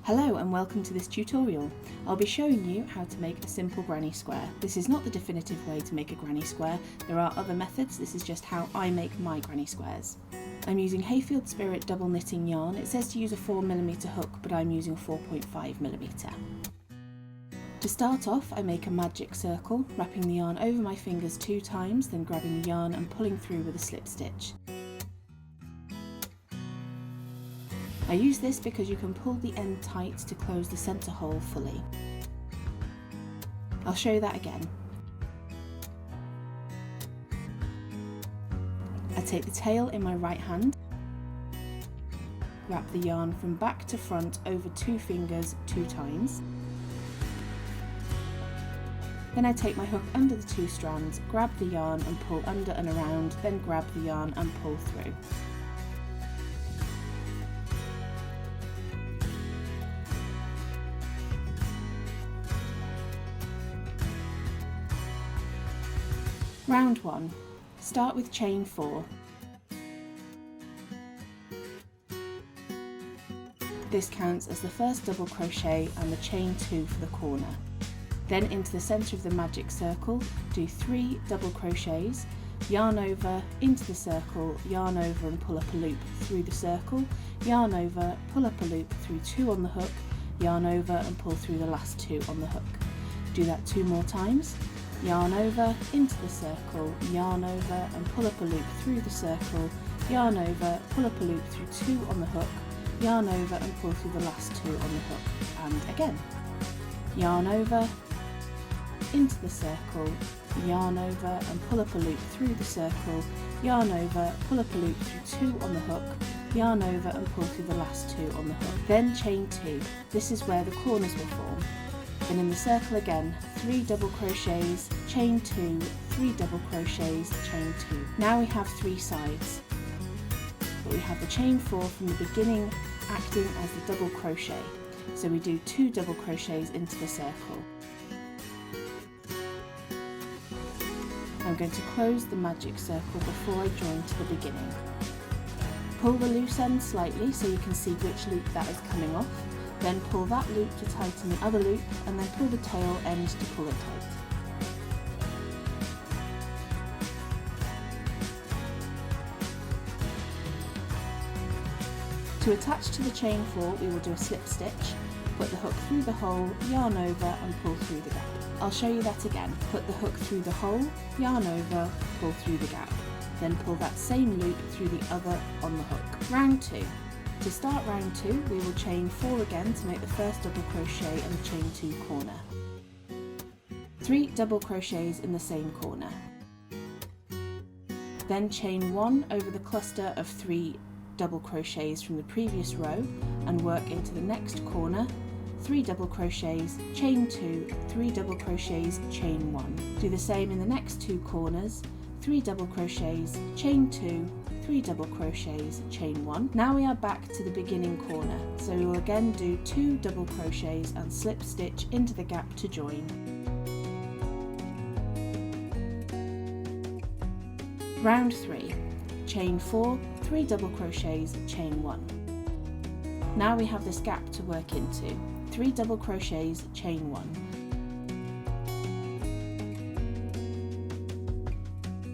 Hello and welcome to this tutorial. I'll be showing you how to make a simple granny square. This is not the definitive way to make a granny square. There are other methods. This is just how I make my granny squares. I'm using Hayfield Spirit double knitting yarn. It says to use a 4mm hook, but I'm using a 4.5mm. To start off, I make a magic circle, wrapping the yarn over my fingers 2 times, then grabbing the yarn and pulling through with a slip stitch. I use this because you can pull the end tight to close the centre hole fully. I'll show you that again. I take the tail in my right hand, wrap the yarn from back to front over 2 fingers 2 times. Then I take my hook under the 2 strands, grab the yarn and pull under and around, then grab the yarn and pull through. Round 1. Start with chain 4. This counts as the first double crochet and the chain 2 for the corner. Then into the centre of the magic circle, do 3 double crochets, yarn over, into the circle, yarn over and pull up a loop through the circle, yarn over, pull up a loop through 2 on the hook, yarn over and pull through the last 2 on the hook. Do that 2 more times. Yarn over, into the circle, yarn over and pull up a loop through the circle, yarn over, pull up a loop through 2 on the hook, yarn over and pull through the last 2 on the hook, and again. Yarn over, into the circle, yarn over and pull up a loop through the circle, yarn over, pull up a loop through 2 on the hook, yarn over and pull through the last 2 on the hook. Then chain 2. This is where the corners will form. Then in the circle again, 3 double crochets, chain 2, 3 double crochets, chain 2. Now we have 3 sides, but we have the chain 4 from the beginning acting as the double crochet. So we do 2 double crochets into the circle. I'm going to close the magic circle before I join to the beginning. Pull the loose end slightly so you can see which loop that is coming off. Then pull that loop to tighten the other loop and then pull the tail end to pull it tight. To attach to the chain 4 we will do a slip stitch, put the hook through the hole, yarn over and pull through the gap. I'll show you that again. Put the hook through the hole, yarn over, pull through the gap. Then pull that same loop through the other on the hook. Round 2. To start round 2, we will chain 4 again to make the first double crochet and the chain 2 corner. 3 double crochets in the same corner. Then chain 1 over the cluster of 3 double crochets from the previous row and work into the next corner. 3 double crochets, chain 2, 3 double crochets, chain 1. Do the same in the next 2 corners. 3 double crochets, chain 2, 3 double crochets, chain 1. Now we are back to the beginning corner, so we will again do 2 double crochets and slip stitch into the gap to join. Round 3. Chain 4, 3 double crochets, chain 1. Now we have this gap to work into. 3 double crochets, chain 1.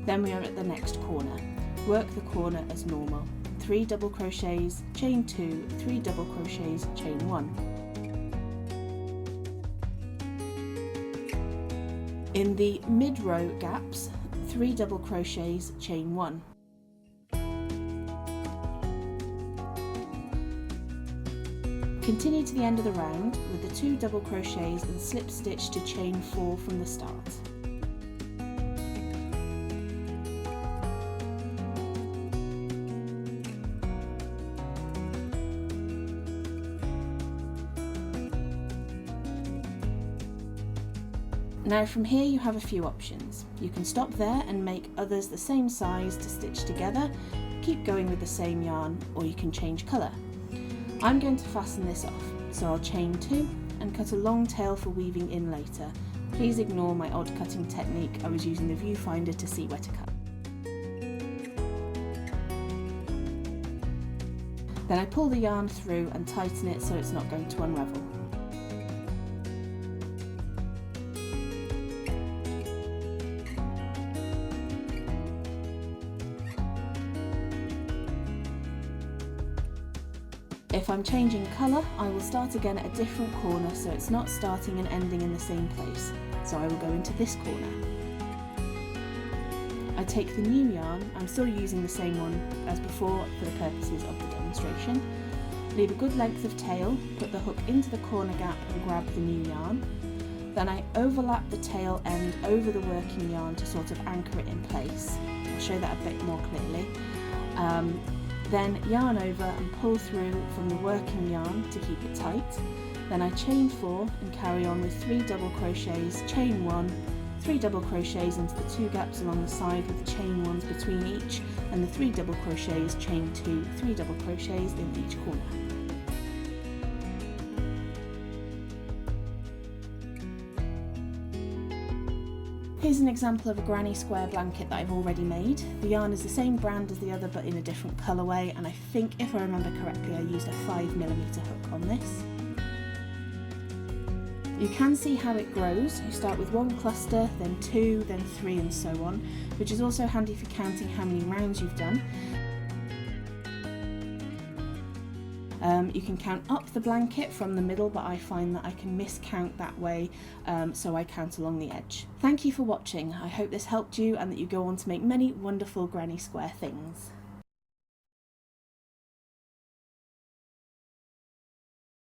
Then we are at the next corner. Work the corner as normal. 3 double crochets, chain 2, 3 double crochets, chain 1. In the mid-row gaps, 3 double crochets, chain 1. Continue to the end of the round with the 2 double crochets and slip stitch to chain 4 from the start. Now from here you have a few options. You can stop there and make others the same size to stitch together, keep going with the same yarn, or you can change colour. I'm going to fasten this off, so I'll chain 2 and cut a long tail for weaving in later. Please ignore my odd cutting technique, I was using the viewfinder to see where to cut. Then I pull the yarn through and tighten it so it's not going to unravel. If I'm changing colour, I will start again at a different corner so it's not starting and ending in the same place. So I will go into this corner. I take the new yarn, I'm still using the same one as before for the purposes of the demonstration. Leave a good length of tail, put the hook into the corner gap and grab the new yarn. Then I overlap the tail end over the working yarn to sort of anchor it in place. I'll show that a bit more clearly. Then yarn over and pull through from the working yarn to keep it tight. Then I chain 4 and carry on with 3 double crochets, chain 1, 3 double crochets into the 2 gaps along the side with the chain 1s between each, and the 3 double crochets, chain 2, 3 double crochets in each corner. Here's an example of a granny square blanket that I've already made. The yarn is the same brand as the other but in a different colourway, and I think, if I remember correctly, I used a 5mm hook on this. You can see how it grows. You start with 1 cluster, then 2, then 3 and so on, which is also handy for counting how many rounds you've done. You can count up the blanket from the middle, but I find that I can miscount that way, so I count along the edge. Thank you for watching. I hope this helped you and that you go on to make many wonderful granny square things.